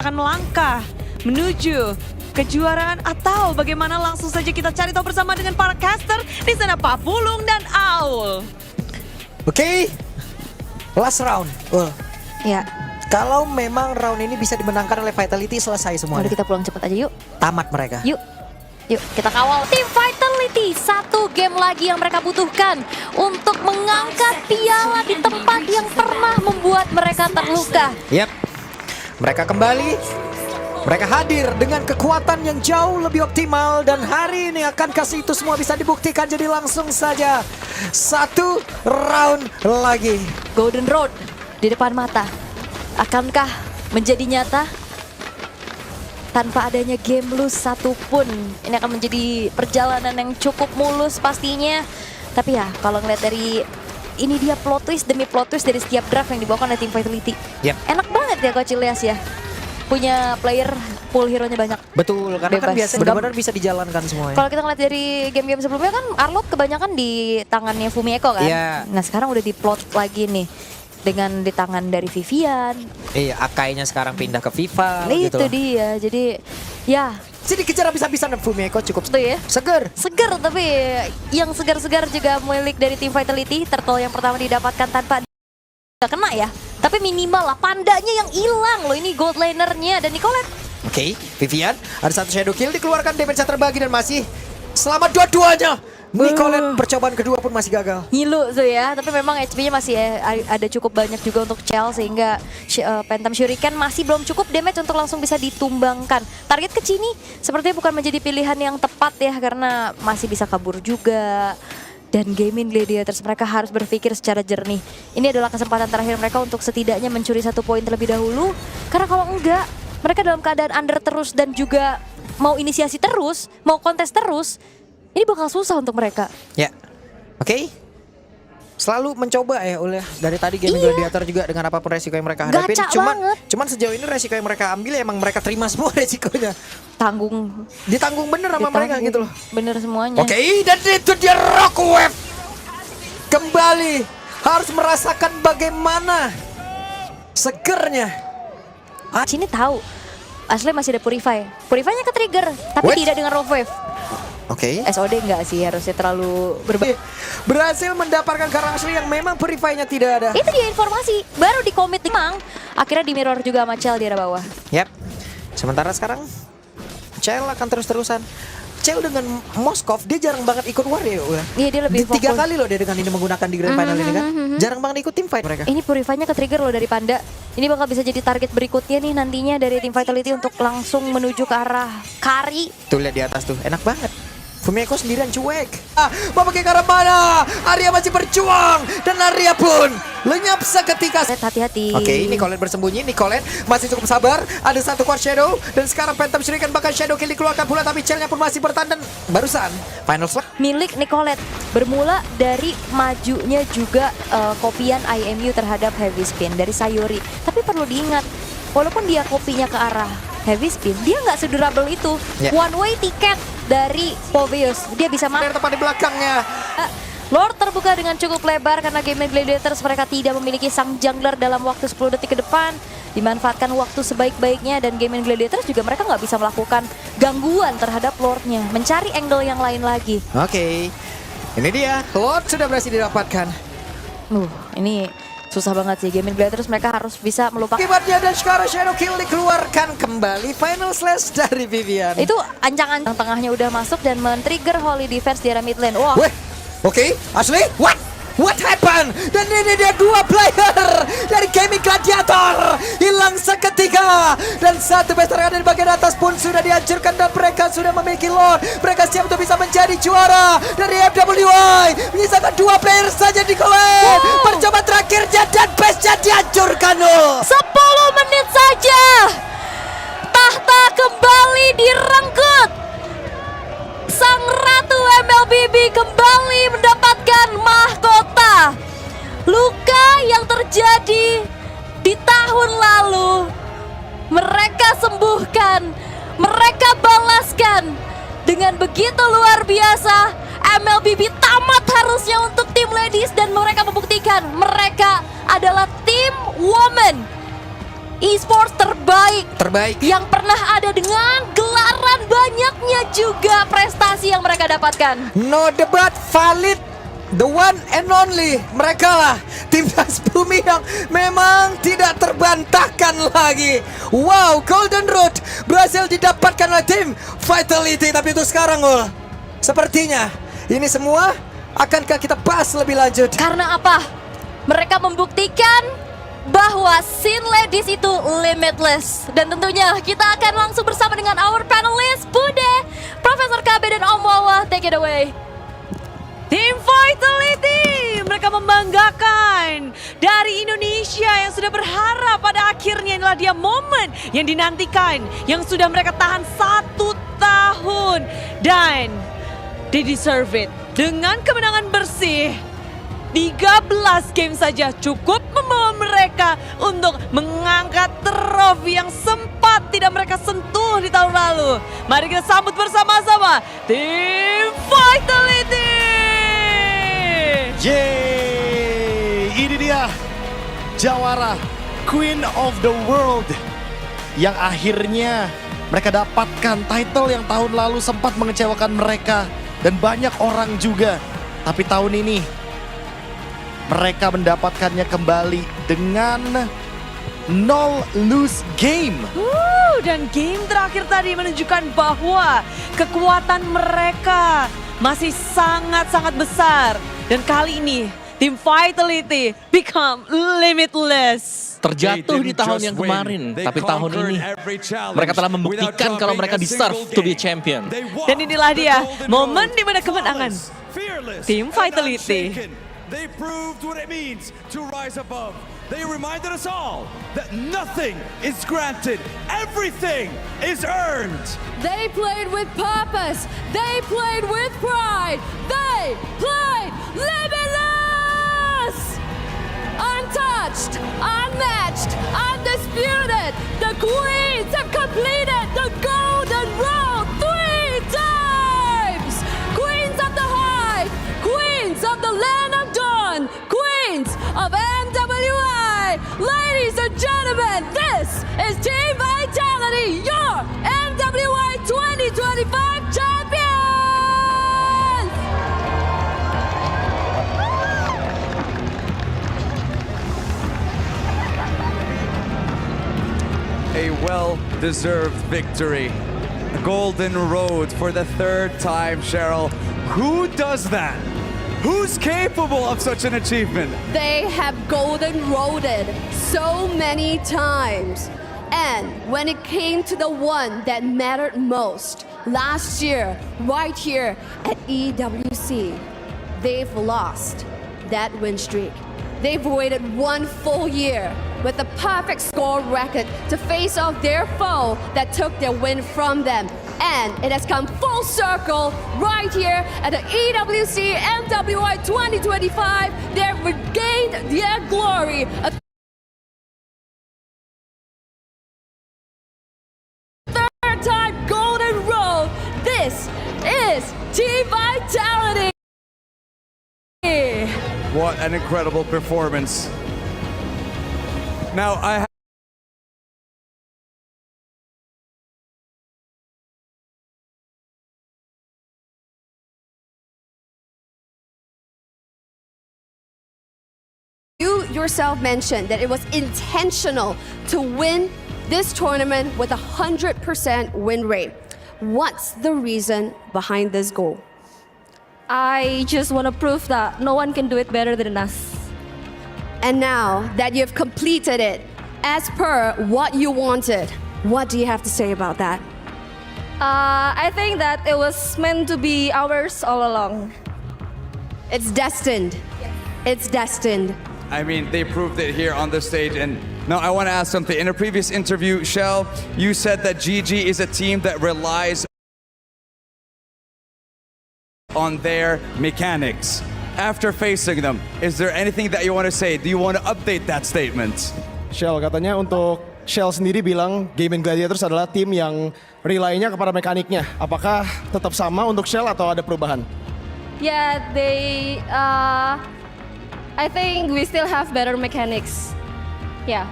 akan melangkah menuju kejuaraan atau bagaimana langsung saja kita cari tahu bersama dengan para caster di sana Pak Pulung dan Aul. Oke, last round. Ya, Kalau memang round ini bisa dimenangkan oleh Vitality, selesai semuanya. mari kita pulang cepat aja yuk. Tamat mereka. Yuk, kita kawal tim Vitality. Satu game lagi yang mereka butuhkan untuk mengangkat piala di tempat yang pernah membuat mereka terluka. Yap, mereka kembali. Mereka hadir dengan kekuatan yang jauh lebih optimal. Dan hari ini akankah itu semua bisa dibuktikan. Jadi langsung saja satu round lagi. Golden Road di depan mata. Akankah menjadi nyata? Tanpa adanya game lose satupun. Ini akan menjadi perjalanan yang cukup mulus pastinya. Tapi ya kalau ngeliat dari ini dia plot twist demi plot twist dari setiap draft yang dibawakan oleh tim Vitality. Yep. Enak banget ya Coach Ilyas ya. Punya player pool hero-nya banyak. Betul, karena kan Bebas. biasanya benar-benar bisa dijalankan semuanya. Kalau kita ngeliat dari game-game sebelumnya kan Arlot kebanyakan di tangannya Fumieko kan. Iya. Nah sekarang udah diplot lagi nih dengan di tangan dari Vivian. Iya, Akainya sekarang pindah ke FIFA Nah, gitu. itu dia. Jadi ya Jadi dikejar habis-habisan dan Fumieko cukup itu ya. seger. Seger tapi yang segar-segar juga milik dari tim Vitality. Turtle yang pertama didapatkan tanpa nggak kena ya. Tapi minimal lah pandanya yang hilang loh, ini gold lanernya dan Nicolette. Oke, Vivian ada satu shadow kill dikeluarkan, damage terbagi dan masih selamat dua-duanya. Nicolette percobaan kedua pun masih gagal. Ngilu tuh ya, tapi memang HP-nya masih ada cukup banyak juga untuk Chell sehingga Phantom Shuriken masih belum cukup damage untuk langsung bisa ditumbangkan. Target ke sini sepertinya bukan menjadi pilihan yang tepat ya karena masih bisa kabur juga. Dan Gaming Gladiators mereka harus berpikir secara jernih. Ini adalah kesempatan terakhir mereka untuk setidaknya mencuri 1 poin terlebih dahulu. Karena kalau enggak, mereka dalam keadaan under terus dan juga mau inisiasi terus, mau kontes terus. Ini bakal susah untuk mereka. Ya, oke. Selalu mencoba ya oleh dari tadi Gaming Iya. Gladiator juga dengan apapun resiko yang mereka hadapin. Gacha banget. Cuman sejauh ini resiko yang mereka ambil ya emang mereka terima semua resikonya. Tanggung. Ditanggung bener sama mereka gitu loh. Bener semuanya. Oke, dan itu dia Rockwave. Kembali harus merasakan bagaimana segernya. Sini tahu. Asli masih ada Purify. Purify-nya ke-trigger, tapi What? tidak dengan Rough Wave. Oke. SOD enggak sih, harusnya terlalu berbahaya. Berhasil mendapatkan karakter yang memang purify-nya tidak ada. Itu dia informasi, baru di commit Mang. Akhirnya di mirror juga sama Chell di arah bawah. Yap. Sementara sekarang Chell akan terus-terusan. Chell dengan Moskov dia jarang banget ikut war ya. Iya dia lebih fokus. 3 kali loh dia dengan ini menggunakan di grand final ini kan. Jarang banget ikut team fight mereka. Ini Purify-nya ke-trigger loh dari Panda. Ini bakal bisa jadi target berikutnya nih nantinya dari tim Vitality untuk langsung menuju ke arah Kari. Tuh lihat di atas tuh, enak banget. Fumieko sendirian cuek. Mau pakai ke arah mana? Arya masih berjuang dan Arya pun lenyap seketika. Hati-hati. Oke, Nicolette bersembunyi. Nicolette masih cukup sabar. Ada satu Quartz Shadow dan sekarang Phantom Shuriken bahkan Shadow Kill dikeluarkan pula, tapi Chell-nya pun masih bertahan dan barusan final slot. Milik Nicolette bermula dari majunya juga kopian IMU terhadap Heavy Spin dari Sayuri. Tapi perlu diingat, walaupun dia kopinya ke arah Heavy Spin, dia nggak sedurable itu. Yeah. One way ticket dari Poveus, dia bisa Dari tepat di belakangnya. Lord terbuka dengan cukup lebar karena Gaming Gladiators mereka tidak memiliki sang jungler dalam waktu 10 detik ke depan. Dimanfaatkan waktu sebaik-baiknya dan Gaming Gladiators juga mereka nggak bisa melakukan gangguan terhadap Lordnya. Mencari angle yang lain lagi. Oke, ini dia. Lord sudah berhasil didapatkan. Ini susah banget sih. Gaming Gladiators mereka harus bisa melupakan. Akibatnya dan sekarang Shadow Kill dikeluarkan kembali. Final slash dari Vivian. Itu ancangan tengahnya udah masuk dan men-trigger Holy Defense di arah mid lane. Wah, Weh, oke, Asli, what happened? Dan ini dia 2 player dari Gaming Gladiator hilang seketika. Dan satu best yang ada di bagian atas pun sudah dihancurkan dan mereka sudah memiliki Lord. Mereka siap untuk bisa menjadi juara dari FWI. Menyisakan 2 player saja di Colette. Percobaan terakhirnya dan bestnya dihancurkan. 10 menit saja. Tahta kembali direnggut. Sang Ratu MLBB kembali mendapatkan mahkota. Luka yang terjadi di tahun lalu mereka sembuhkan, mereka balaskan dengan begitu luar biasa. MLBB tamat harusnya untuk tim ladies dan mereka membuktikan mereka adalah tim woman e-sports terbaik Terbaik. yang pernah ada dengan gelaran banyaknya juga prestasi yang mereka dapatkan. No debat, valid. The one and only, mereka lah timnas bumi yang memang tidak terbantahkan lagi. Wow, Golden Road berhasil didapatkan oleh tim Vitality. Tapi itu sekarang, Ul, sepertinya ini semua akankah kita bahas lebih lanjut. Karena apa? Mereka membuktikan bahwa scene ladies itu limitless. Dan tentunya kita akan langsung bersama dengan our panelists, Bude, Profesor KB, dan Om Wawa. Take it away. Tim Vitality, mereka membanggakan dari Indonesia yang sudah berharap pada akhirnya inilah dia momen yang dinantikan, yang sudah mereka tahan 1 tahun. Dan they deserve it. Dengan kemenangan bersih, 13 game saja cukup membawa mereka untuk mengangkat trofi yang sempat tidak mereka sentuh di tahun lalu. Mari kita sambut bersama-sama Tim Vitality. Yeay, ini dia jawara Queen of the World yang akhirnya mereka dapatkan title yang tahun lalu sempat mengecewakan mereka dan banyak orang juga. Tapi tahun ini mereka mendapatkannya kembali dengan 0 lose game. Dan game terakhir tadi menunjukkan bahwa kekuatan mereka masih sangat-sangat besar. Dan kali ini tim Vitality become limitless. Terjatuh di tahun yang kemarin, tapi tahun ini mereka telah membuktikan kalau mereka deserve to be champion. Dan inilah dia momen di mana kemenangan tim Vitality. They proved what it means to rise above. They reminded us all that nothing is granted, everything is earned. They played with purpose. They played with pride. They played limitless. Untouched, unmatched, undisputed. The Queens have completed the Golden Road 3 times. Queens of the Hive, Queens of the Land of Dawn, Queens of NWI. Ladies and gentlemen, this is Team Vitality, your NWI 2025 champions! A well-deserved victory. A Golden Road for the 3rd time, Cheryl. Who does that? Who's capable of such an achievement? They have golden roaded so many times. And when it came to the one that mattered most, last year, right here at EWC, they've lost that win streak. They've waited 1 full year with a perfect score record to face off their foe that took their win from them. And it has come full circle right here at the EWC NWI 2025. They've regained their glory. A 3rd time Golden Road. This is Team Vitality. What an incredible performance. Now, You yourself mentioned that it was intentional to win this tournament with a 100% win rate. What's the reason behind this goal? I just want to prove that no one can do it better than us. And now that you've completed it as per what you wanted, what do you have to say about that? I think that it was meant to be ours all along. It's destined. It's destined. I mean, they proved it here on the stage. And now I want to ask something. In a previous interview, Shell, you said that GG is a team that relies on their mechanics. After facing them, is there anything that you want to say? Do you want to update that statement? Shell katanya untuk Shell sendiri bilang Gaming Gladiators adalah tim yang rely-nya kepada mekaniknya. Apakah tetap sama untuk Shell atau ada perubahan? Yeah, I think we still have better mechanics. Yeah.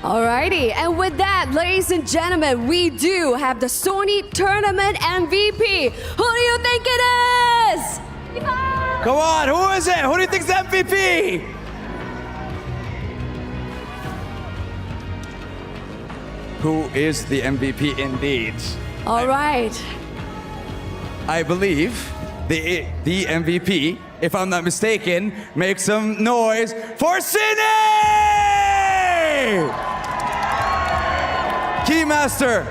Alrighty, and with that, ladies and gentlemen, we do have the Sony Tournament MVP. Who do you think it is? Come on, who is it? Who do you think's the MVP? Who is the MVP indeed? All right. I believe the MVP, if I'm not mistaken, make some noise for Cine! Keymaster,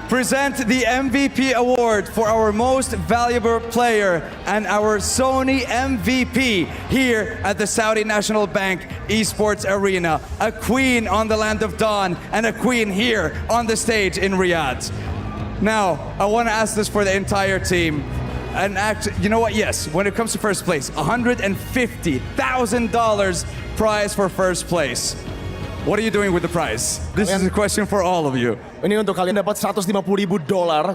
present the MVP award for our most valuable player and our Sony MVP here at the Saudi National Bank Esports Arena. A queen on the land of Dawn and a queen here on the stage in Riyadh. Now, I want to ask this for the entire team. And you know what? Yes, when it comes to first place, $150,000 prize for first place. What are you doing with the prize? This is a question for all of you. Ini untuk kalian dapat $150,000.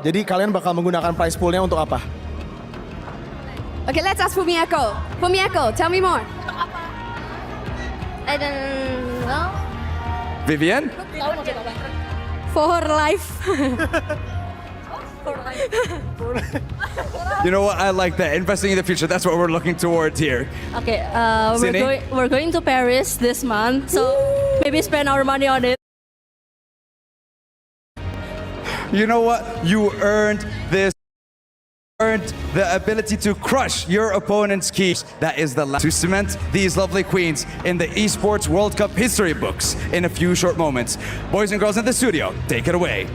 Jadi kalian bakal menggunakan prize poolnya untuk apa? Okay, let's ask Fumieko. Fumieko, tell me more. I don't know. Vivian? For life. You know what? I like that. Investing in the future. That's what we're looking towards here. Okay, Sydney? we're going to Paris this month, so maybe spend our money on it. You know what? You earned this. Earned the ability to crush your opponent's keys. That is the last to cement these lovely queens in the Esports World Cup history books in a few short moments. Boys and girls in the studio, take it away.